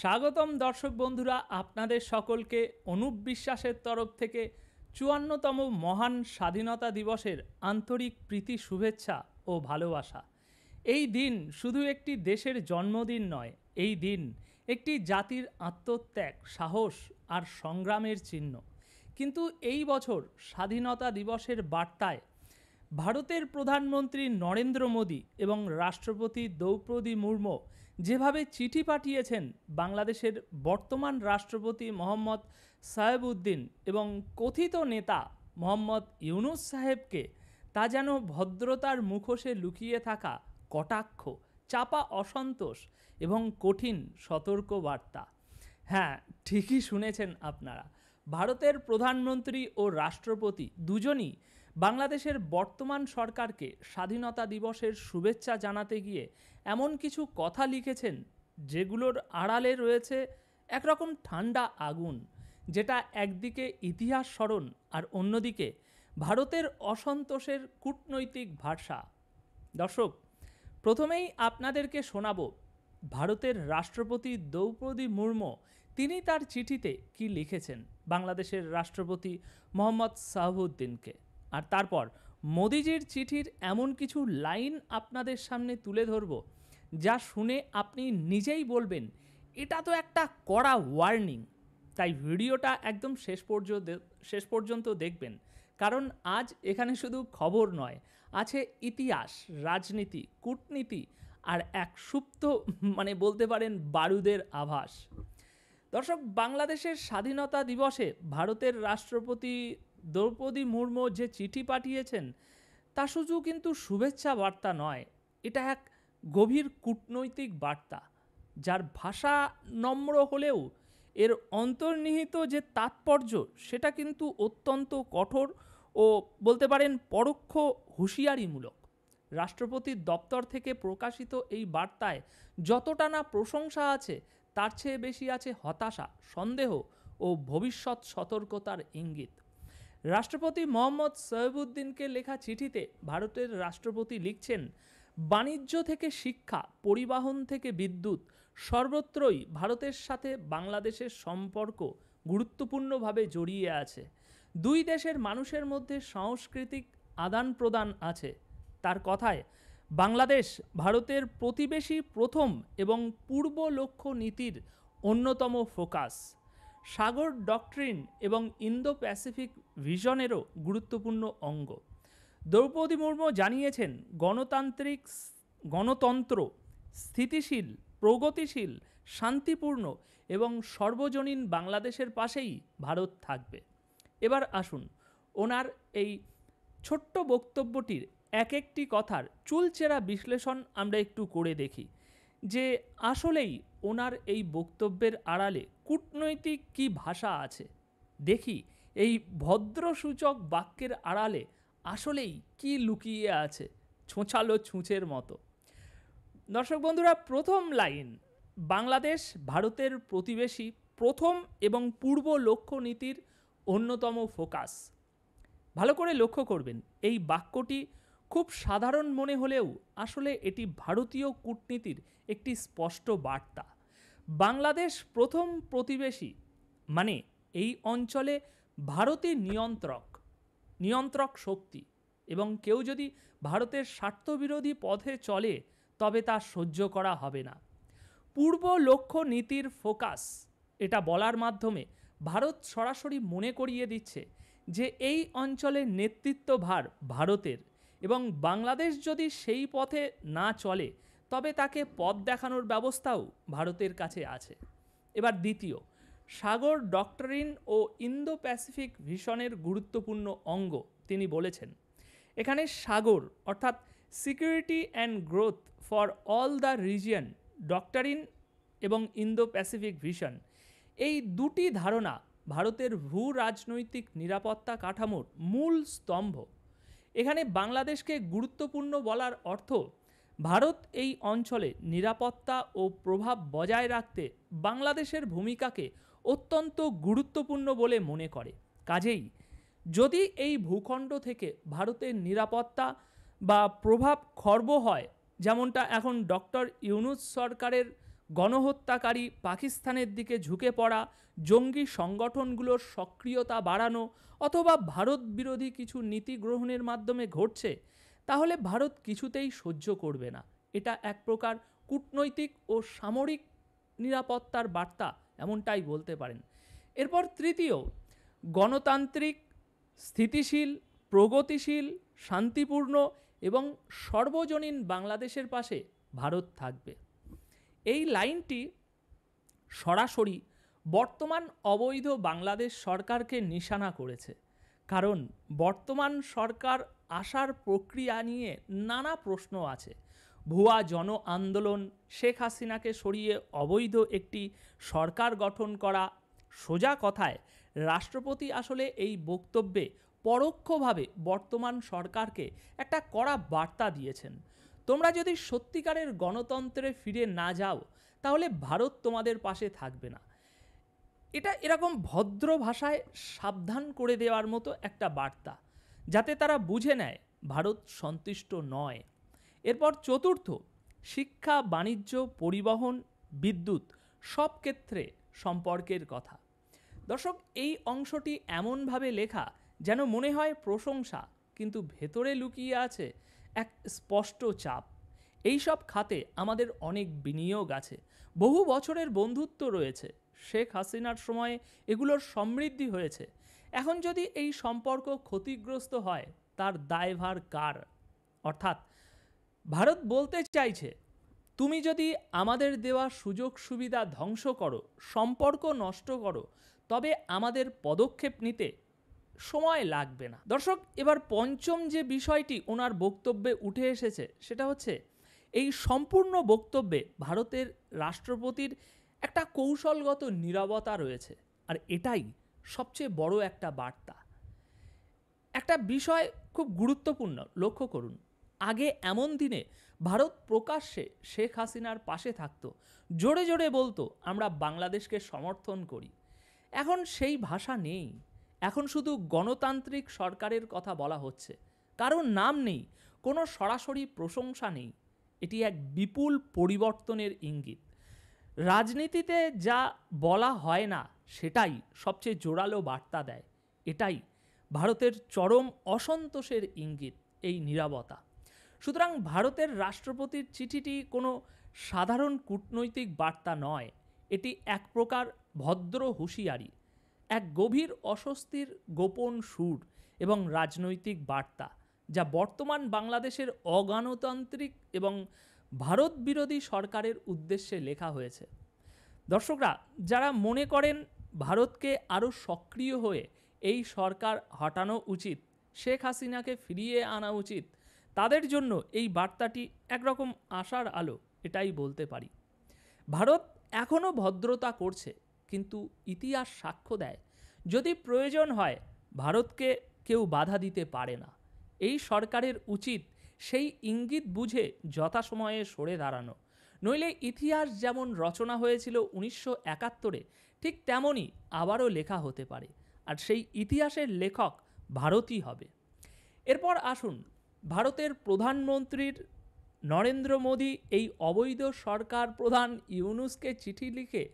স্বাগতম দর্শক বন্ধুরা, আপনাদের সকলকে অনুপ বিশ্বাসের তরফ থেকে ৫৪তম মহান স্বাধীনতা দিবসের আন্তরিক প্রীতি, শুভেচ্ছা ও ভালোবাসা। এই দিন শুধু একটি দেশের জন্মদিন নয়, এই দিন একটি জাতির আত্মত্যাগ, সাহস আর সংগ্রামের চিহ্ন। কিন্তু এই বছর স্বাধীনতা দিবসের বার্তায় ভারতের প্রধানমন্ত্রী নরেন্দ্র মোদী এবং রাষ্ট্রপতি দ্রৌপদী মুর্মু যেভাবে চিঠি পাঠিয়েছেন বাংলাদেশের বর্তমান রাষ্ট্রপতি মোহাম্মদ সাহেবউদ্দিন এবং কথিত নেতা মোহাম্মদ ইউনূস সাহেবকে, তা যেন ভদ্রতার মুখোশে লুকিয়ে থাকা কটাক্ষ, চাপা অসন্তোষ এবং কঠিন সতর্কবার্তা। হ্যাঁ, ঠিকই শুনেছেন আপনারা, ভারতের প্রধানমন্ত্রী ও রাষ্ট্রপতি দুজনই বাংলাদেশের বর্তমান সরকারকে স্বাধীনতা দিবসের শুভেচ্ছা জানাতে গিয়ে এমন কিছু কথা লিখেছেন যেগুলোর আড়ালে রয়েছে একরকম ঠান্ডা আগুন, যেটা একদিকে ইতিহাস স্মরণ আর অন্যদিকে ভারতের অসন্তোষের কূটনৈতিক ভাষা। দর্শক, প্রথমেই আপনাদেরকে শোনাব ভারতের রাষ্ট্রপতি দ্রৌপদী মুর্মু তিনি তার চিঠিতে কি লিখেছেন বাংলাদেশের রাষ্ট্রপতি মোহাম্মদ সাহেবউদ্দিনকে, আর তারপর মোদিজির চিঠির এমন কিছু লাইন আপনাদের সামনে তুলে ধরব যা শুনে আপনি নিজেই বলবেন এটা তো একটা কড়া ওয়ার্নিং। তাই ভিডিওটা একদম শেষ পর্যন্ত দেখবেন, কারণ আজ এখানে শুধু খবর নয়, আছে ইতিহাস, রাজনীতি, কূটনীতি আর এক সুপ্ত বলতে পারেন বারুদের আভাস। দর্শক, বাংলাদেশের স্বাধীনতা দিবসে ভারতের রাষ্ট্রপতি দ্রৌপদী মুর্মু যে চিঠি পাঠিয়েছেন তা শুধু কিন্তু শুভেচ্ছা বার্তা নয়, এটা এক গভীর কূটনৈতিক বার্তা, যার ভাষা নম্র হলেও এর অন্তর্নিহিত যে তাৎপর্য সেটা কিন্তু অত্যন্ত কঠোর ও বলতে পারেন পরোক্ষ হুঁশিয়ারিমূলক। রাষ্ট্রপতির দপ্তর থেকে প্রকাশিত এই বার্তায় যতটা না প্রশংসা আছে, তার চেয়ে বেশি আছে হতাশা, সন্দেহ ও ভবিষ্যৎ সতর্কতার ইঙ্গিত। রাষ্ট্রপতি মোহাম্মদ সাহেবউদ্দিনকে লেখা চিঠিতে ভারতের রাষ্ট্রপতি লিখছেন, বাণিজ্য থেকে শিক্ষা, পরিবহন থেকে বিদ্যুৎ, সর্বত্রই ভারতের সাথে বাংলাদেশের সম্পর্ক গুরুত্বপূর্ণভাবে জড়িয়ে আছে। দুই দেশের মানুষের মধ্যে সাংস্কৃতিক আদান প্রদান আছে। তার কথায়, বাংলাদেশ ভারতের প্রতিবেশী প্রথম এবং পূর্ব লক্ষ্য নীতির অন্যতম ফোকাস। সাগর ডক্ট্রিন এবং ইন্দো প্যাসিফিক ভিশনেরও গুরুত্বপূর্ণ অঙ্গ। দ্রৌপদী মুর্মু জানিয়েছেন, গণতন্ত্র স্থিতিশীল, প্রগতিশীল, শান্তিপূর্ণ এবং সর্বজনীন বাংলাদেশের পাশেই ভারত থাকবে। এবার আসুন ওনার এই ছোট্ট বক্তব্যটির এক একটি কথার চুলচেরা বিশ্লেষণ আমরা একটু করে দেখি, যে আসলেই ওনার এই বক্তব্যের আড়ালে কূটনৈতিক কী ভাষা আছে। দেখি এই ভদ্রসূচক বাক্যের আড়ালে আসলেই কি লুকিয়ে আছে ছোঁচালো ছুঁচের মতো। দর্শক বন্ধুরা, প্রথম লাইন, বাংলাদেশ ভারতের প্রতিবেশী প্রথম এবং পূর্ব লক্ষ্য নীতির অন্যতম ফোকাস। ভালো করে লক্ষ্য করবেন, এই বাক্যটি খুব সাধারণ মনে হলেও আসলে এটি ভারতীয় কূটনীতির একটি স্পষ্ট বার্তা। বাংলাদেশ প্রথম প্রতিবেশী মানে এই অঞ্চলে ভারতের নিয়ন্ত্রক শক্তি, এবং কেউ যদি ভারতের স্বার্থবিরোধী পথে চলে তবে তা সহ্য করা হবে না। পূর্ব লক্ষ্য নীতির ফোকাস, এটা বলার মাধ্যমে ভারত সরাসরি মনে করিয়ে দিচ্ছে যে এই অঞ্চলের নেতৃত্বভার ভারতের, এবং বাংলাদেশ যদি সেই পথে না চলে তবে তাকে পথ দেখানোর ব্যবস্থাও ভারতের কাছে আছে। এবার দ্বিতীয়, সাগর ডক্টরিন ও ইন্দো প্যাসিফিক ভিশনের গুরুত্বপূর্ণ অঙ্গ তিনি বলেছেন। এখানে সাগর অর্থাৎ security and growth for all the region ডক্টরিন এবং ইন্দো প্যাসিফিক ভিশন, এই দুটি ধারণা ভারতের ভূ রাজনৈতিক নিরাপত্তা কাঠামোর মূল স্তম্ভ। এখানে বাংলাদেশকে গুরুত্বপূর্ণ বলার অর্থ, ভারত এই অঞ্চলে নিরাপত্তা ও প্রভাব বজায় রাখতে বাংলাদেশের ভূমিকাকে অত্যন্ত গুরুত্বপূর্ণ বলে মনে করে। কাজেই যদি এই ভূখণ্ড থেকে ভারতের নিরাপত্তা বা প্রভাব খর্ব হয়, যেমনটা এখন ডক্টর ইউনূস সরকারের গণহত্যাকারী পাকিস্তানের দিকে ঝুঁকে পড়া, জঙ্গি সংগঠনগুলোর সক্রিয়তা বাড়ানো অথবা ভারত বিরোধী কিছু নীতি গ্রহণের মাধ্যমে ঘটছে, তাহলে ভারত কিছুতেই সহ্য করবে না। এটা এক প্রকার কূটনৈতিক ও সামরিক নিরাপত্তার বার্তা, এমনটাই বলতে পারেন। এরপর তৃতীয়, গণতান্ত্রিক, স্থিতিশীল, প্রগতিশীল, শান্তিপূর্ণ এবং সর্বজনীন বাংলাদেশের পাশে ভারত থাকবে। এই লাইনটি সরাসরি বর্তমান অবৈধ বাংলাদেশ সরকারকে নিশানা করেছে, কারণ বর্তমান সরকার আসার প্রক্রিয়া নিয়ে নানা প্রশ্ন আছে। ভুয়া জন আন্দোলন, শেখ হাসিনাকে সরিয়ে অবৈধ একটি সরকার গঠন করা। সোজা কথায় রাষ্ট্রপতি আসলে এই বক্তব্যে পরোক্ষভাবে বর্তমান সরকারকে একটা কড়া বার্তা দিয়েছেন। তোমরা যদি সত্যিকারের গণতন্ত্রে ফিরে না যাও, তাহলে ভারত তোমাদের পাশে থাকবে না। এটা এরকম ভদ্র ভাষায় সাবধান করে দেওয়ার মতো একটা বার্তা, যাতে তারা বুঝে নেয় ভারত সন্তুষ্ট নয়। এরপর চতুর্থ, শিক্ষা, বাণিজ্য, পরিবহন, বিদ্যুৎ সব ক্ষেত্রে সম্পর্কের কথা। দর্শক, এই অংশটি এমনভাবে লেখা যেন মনে হয় প্রশংসা, কিন্তু ভেতরে লুকিয়ে আছে এক স্পষ্ট চাপ। এই সব খাতে আমাদের অনেক বিনিয়োগ আছে, বহু বছরের বন্ধুত্ব রয়েছে, শেখ হাসিনার সময়ে এগুলোর সমৃদ্ধি হয়েছে। এখন যদি এই সম্পর্ক ক্ষতিগ্রস্ত হয়, তার দায়ভার কার? অর্থাৎ ভারত বলতে চাইছে, তুমি যদি আমাদের দেওয়া সুযোগ সুবিধা ধ্বংস করো, সম্পর্ক নষ্ট করো, তবে আমাদের পদক্ষেপ নিতে সময় লাগবে না। দর্শক, এবার পঞ্চম যে বিষয়টি ওনার বক্তব্যে উঠে এসেছে, সেটা হচ্ছে এই সম্পূর্ণ বক্তব্যে ভারতের রাষ্ট্রপতির একটা কৌশলগত নীরবতা রয়েছে, আর এটাই সবচেয়ে বড় একটা বার্তা। একটা বিষয় খুব গুরুত্বপূর্ণ, লক্ষ্য করুন। আগে এমন দিনে ভারত প্রকাশ্যে শেখ হাসিনার পাশে থাকতো, জোরে জোরে বলতো আমরা বাংলাদেশকে সমর্থন করি। এখন সেই ভাষা নেই। এখন শুধু গণতান্ত্রিক সরকারের কথা বলা হচ্ছে, কারোর নাম নেই, কোনো সরাসরি প্রশংসা নেই। এটি এক বিপুল পরিবর্তনের ইঙ্গিত। রাজনীতিতে যা বলা হয় না, সেটাই সবচেয়ে জোরালো বার্তা দেয়। এটাই ভারতের চরম অসন্তোষের ইঙ্গিত, এই নীরবতা। সুতরাং ভারতের রাষ্ট্রপতির চিঠিটি কোনো সাধারণ কূটনৈতিক বার্তা নয়, এটি এক প্রকার ভদ্র হুঁশিয়ারি, এক গভীর অস্বস্তির গোপন সুর এবং রাজনৈতিক বার্তা, যা বর্তমান বাংলাদেশের অগণতান্ত্রিক এবং ভারত বিরোধী সরকারের উদ্দেশ্যে লেখা হয়েছে। দর্শকরা, যারা মনে করেন ভারতকে আরও সক্রিয় হয়ে এই সরকার হটানো উচিত, শেখ হাসিনাকে ফিরিয়ে আনা উচিত, তাদের জন্য এই বার্তাটি একরকম আশার আলো, এটাই বলতে পারি। ভারত এখনও ভদ্রতা করছে, কিন্তু ইতিহাস সাক্ষ্য দেয়, যদি প্রয়োজন হয় ভারতকে কেউ বাধা দিতে পারে না। এই সরকারের উচিত সেই ইঙ্গিত বুঝে যথাসময়ে সরে দাঁড়ানো, নইলে ইতিহাস যেমন রচনা হয়েছিল 1971-এ, ঠিক তেমনই আবারও লেখা হতে পারে, আর সেই ইতিহাসের লেখক ভারতই হবে। এরপর আসুন, ভারতের প্রধানমন্ত্রীর নরেন্দ্র মোদী এই অবৈধ সরকার প্রধান ইউনূসকে চিঠি লিখে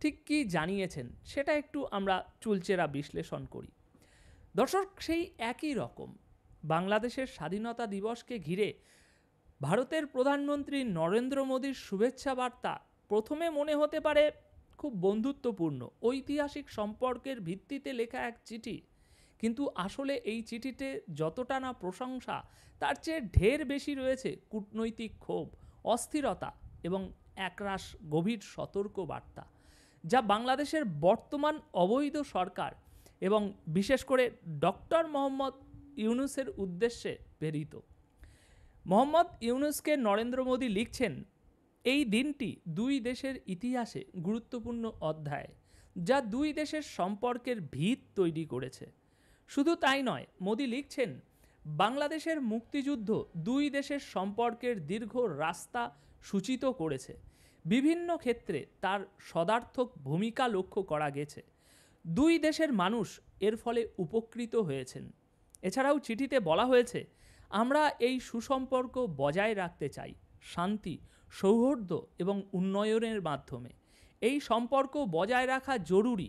ঠিক কী জানিয়েছেন, সেটা একটু আমরা চুলচেরা বিশ্লেষণ করি। দর্শক, সেই একই রকম বাংলাদেশের স্বাধীনতা দিবসকে ঘিরে ভারতের প্রধানমন্ত্রী নরেন্দ্র মোদীর শুভেচ্ছা বার্তা প্রথমে মনে হতে পারে খুব বন্ধুত্বপূর্ণ, ঐতিহাসিক সম্পর্কের ভিত্তিতে লেখা এক চিঠি, কিন্তু আসলে এই চিঠিতে যতটা না প্রশংসা, তার চেয়ে ঢের বেশি রয়েছে কূটনৈতিক ক্ষোভ, অস্থিরতা এবং একরাশ গভীর সতর্ক বার্তা, যা বাংলাদেশের বর্তমান অবৈধ সরকার এবং বিশেষ করে ডক্টর মোহাম্মদ ইউনূসের উদ্দেশ্যে প্রেরিত। মোহাম্মদ ইউনূসকে নরেন্দ্র মোদী লিখছেন, এই দিনটি দুই দেশের ইতিহাসে গুরুত্বপূর্ণ অধ্যায়, যা দুই দেশের সম্পর্কের ভিত তৈরি করেছে। শুধু তাই নয়, মোদী লিখছেন, বাংলাদেশের মুক্তিযুদ্ধ দুই দেশের সম্পর্কের দীর্ঘ রাস্তা সূচিত করেছে। বিভিন্ন ক্ষেত্রে তার সদার্থক ভূমিকা লক্ষ্য করা গেছে। দুই দেশের মানুষ এর ফলে উপকৃত হয়েছেন। এছাড়াও চিঠিতে বলা হয়েছে, আমরা এই সুসম্পর্ক বজায় রাখতে চাই, শান্তি, সৌহার্দ্য এবং উন্নয়নের মাধ্যমে। এই সম্পর্ক বজায় রাখা জরুরি।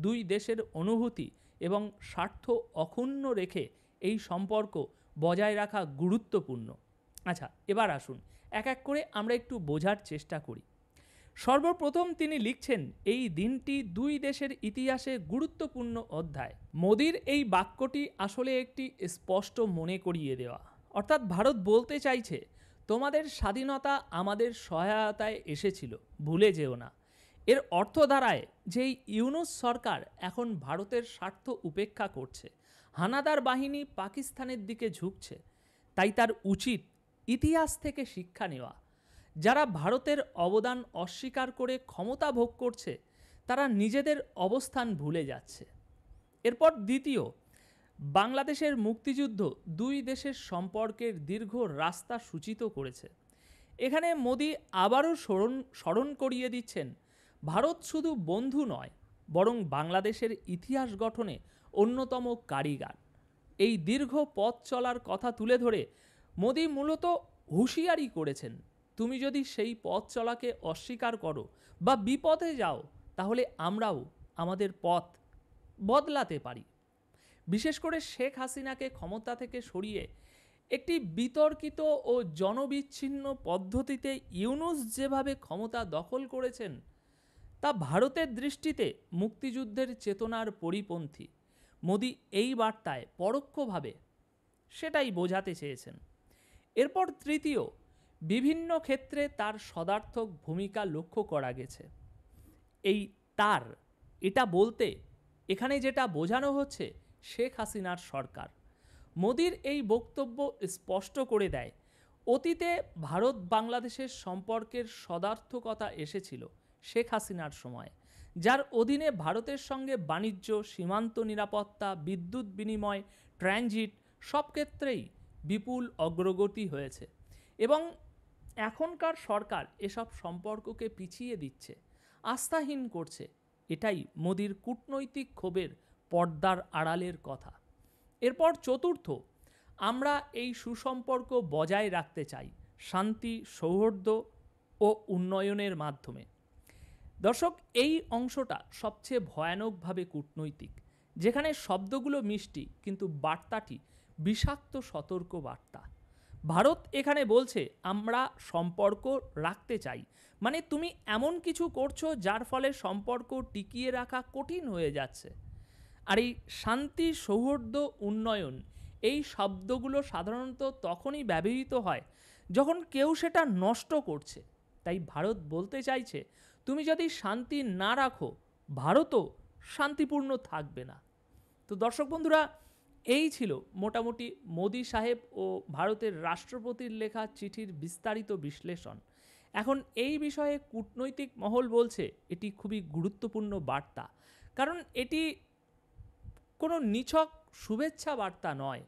দুই দেশের অনুভূতি এবং স্বার্থ অক্ষুণ্ণ রেখে এই সম্পর্ক বজায় রাখা গুরুত্বপূর্ণ। আচ্ছা, এবার আসুন এক এক করে আমরা একটু বোঝার চেষ্টা করি। সর্বপ্রথম তিনি লিখছেন, এই দিনটি দুই দেশের ইতিহাসে গুরুত্বপূর্ণ অধ্যায়। মোদির এই বাক্যটি আসলে একটি স্পষ্ট মনে করিয়ে দেওয়া, অর্থাৎ ভারত বলতে চাইছে তোমাদের স্বাধীনতা আমাদের সহায়তায় এসেছিল, ভুলে যেও না। এর অর্থ দাঁড়ায় যে এই ইউনূস সরকার এখন ভারতের স্বার্থ উপেক্ষা করছে, হানাদার বাহিনী পাকিস্তানের দিকে ঝুঁকছে। তাই তার উচিত ইতিহাস থেকে শিক্ষা নেওয়া। যারা ভারতের অবদান অস্বীকার করে ক্ষমতা ভোগ করছে তারা নিজেদের অবস্থান ভুলে যাচ্ছে। এরপর দ্বিতীয়, বাংলাদেশের মুক্তিযুদ্ধ দুই দেশের সম্পর্কের দীর্ঘ রাস্তা সূচিত করেছে। এখানে মোদি আবারও স্মরণ করিয়ে দিচ্ছেন, ভারত শুধু বন্ধু নয়, বরং বাংলাদেশের ইতিহাস গঠনে অন্যতম কারিগর। এই দীর্ঘ পথ চলার কথা তুলে ধরে মোদি মূলত হুঁশিয়ারি করেছেন, তুমি যদি সেই পথ চলাকে অস্বীকার করো বা বিপথে যাও তাহলে আমরাও আমাদের পথ বদলাতে পারি। বিশেষ করে শেখ হাসিনাকে ক্ষমতা থেকে সরিয়ে একটি বিতর্কিত ও জনবিচ্ছিন্ন পদ্ধতিতে ইউনূস যেভাবে ক্ষমতা দখল করেছেন তা ভারতের দৃষ্টিতে মুক্তিযুদ্ধের চেতনার পরিপন্থী। মোদি এই বার্তায় পরোক্ষভাবে সেটাই বোঝাতে চেয়েছেন। এরপর তৃতীয়, বিভিন্ন ক্ষেত্রে তার সদার্থক ভূমিকা লক্ষ্য করা গেছে। এই তার এটা বলতে এখানে যেটা বোঝানো হচ্ছে শেখ হাসিনার সরকার। মোদির এই বক্তব্য স্পষ্ট করে দেয়, অতীতে ভারত বাংলাদেশের সম্পর্কের সদার্থকতা এসেছিল শেখ হাসিনার সময়, যার অধীনে ভারতের সঙ্গে বাণিজ্য, সীমান্ত নিরাপত্তা, বিদ্যুৎ বিনিময়, ট্রানজিট সব ক্ষেত্রেই বিপুল অগ্রগতি হয়েছে এবং এখনকার সরকার এসব সম্পর্ককে পিছিয়ে দিচ্ছে, আস্থাহীন করছে। এটাই মোদির কূটনৈতিক ক্ষোভের পর্দার আড়ালের কথা। এরপর চতুর্থ, আমরা এই সুসম্পর্ক বজায় রাখতে চাই শান্তি, সৌহার্দ্য ও উন্নয়নের মাধ্যমে। দর্শক, এই অংশটা সবচেয়ে ভয়ানকভাবে কূটনৈতিক, যেখানে শব্দগুলো মিষ্টি কিন্তু বার্তাটি বিষাক্ত সতর্ক বার্তা। ভারত এখানে বলছে আমরা সম্পর্ক রাখতে চাই, মানে তুমি এমন কিছু করছো যার ফলে সম্পর্ক টিকিয়ে রাখা কঠিন হয়ে যাচ্ছে। আর এই শান্তি, সৌহার্দ্য, উন্নয়ন এই শব্দগুলো সাধারণত তখনই ব্যবহৃত হয় যখন কেউ সেটা নষ্ট করছে। তাই ভারত বলতে চাইছে তুমি যদি শান্তি না রাখো ভারতও শান্তিপূর্ণ থাকবে না। তো দর্শক বন্ধুরা, এই ছিল মোটামুটি মোদি সাহেব ও ভারতের রাষ্ট্রপতির লেখা চিঠির বিস্তারিত বিশ্লেষণ। এখন এই বিষয়ে কূটনৈতিক মহল বলছে এটি খুবই গুরুত্বপূর্ণ বার্তা, কারণ এটি কোনো নিছক শুভেচ্ছা বার্তা নয়,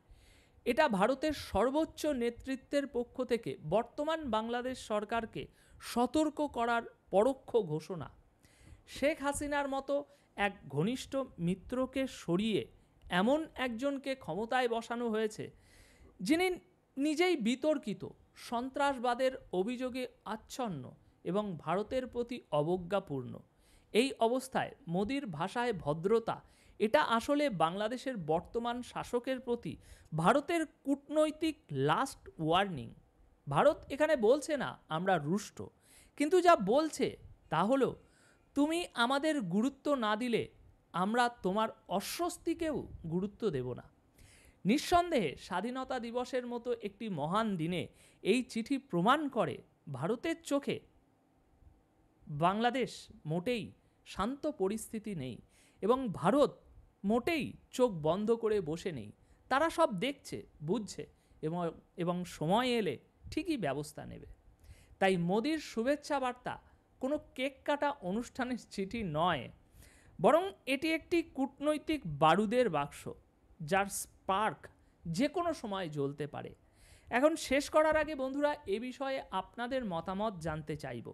এটা ভারতের সর্বোচ্চ নেতৃত্বের পক্ষ থেকে বর্তমান বাংলাদেশ সরকারকে সতর্ক করার পরোক্ষ ঘোষণা। শেখ হাসিনার মতো এক ঘনিষ্ঠ মিত্রকে সরিয়ে এমন একজনকে ক্ষমতায় বসানো হয়েছে যিনি নিজেই বিতর্কিত, সন্ত্রাসবাদের অভিযোগে আচ্ছন্ন এবং ভারতের প্রতি অবজ্ঞাপূর্ণ। এই অবস্থায় মোদির ভাষায় ভদ্রতা, এটা আসলে বাংলাদেশের বর্তমান শাসকের প্রতি ভারতের কূটনৈতিক লাস্ট ওয়ার্নিং। ভারত এখানে বলছে না আমরা রুষ্ট, কিন্তু যা বলছে তা হলো তুমি আমাদের গুরুত্ব না দিলে আমরা তোমার অস্বস্তিকেও গুরুত্ব দেব না। নিঃসন্দেহে স্বাধীনতা দিবসের মতো একটি মহান দিনে এই চিঠি প্রমাণ করে ভারতের চোখে বাংলাদেশ মোটেই শান্ত পরিস্থিতি নেই এবং ভারত মোটেই চোখ বন্ধ করে বসে নেই। তারা সব দেখছে, বুঝছে এবং সময় এলে ঠিকই ব্যবস্থা নেবে। তাই মোদির শুভেচ্ছা বার্তা কোনো কেক কাটা অনুষ্ঠানের চিঠি নয়, বরং এটি একটি কূটনৈতিক বারুদের বাক্স যার স্পার্ক যে কোনো সময় জ্বলতে পারে। এখন শেষ করার আগে বন্ধুরা, এ বিষয়ে আপনাদের মতামত জানতে চাইব।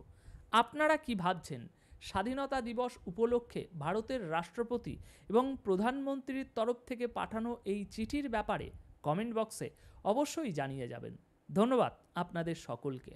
আপনারা কি ভাবছেন? স্বাধীনতা দিবস উপলক্ষে ভারতের রাষ্ট্রপতি এবং প্রধানমন্ত্রীর তরফ থেকে পাঠানো এই চিঠির ব্যাপারে কমেন্ট বক্সে অবশ্যই জানিয়ে যাবেন। ধন্যবাদ আপনাদের সকলকে।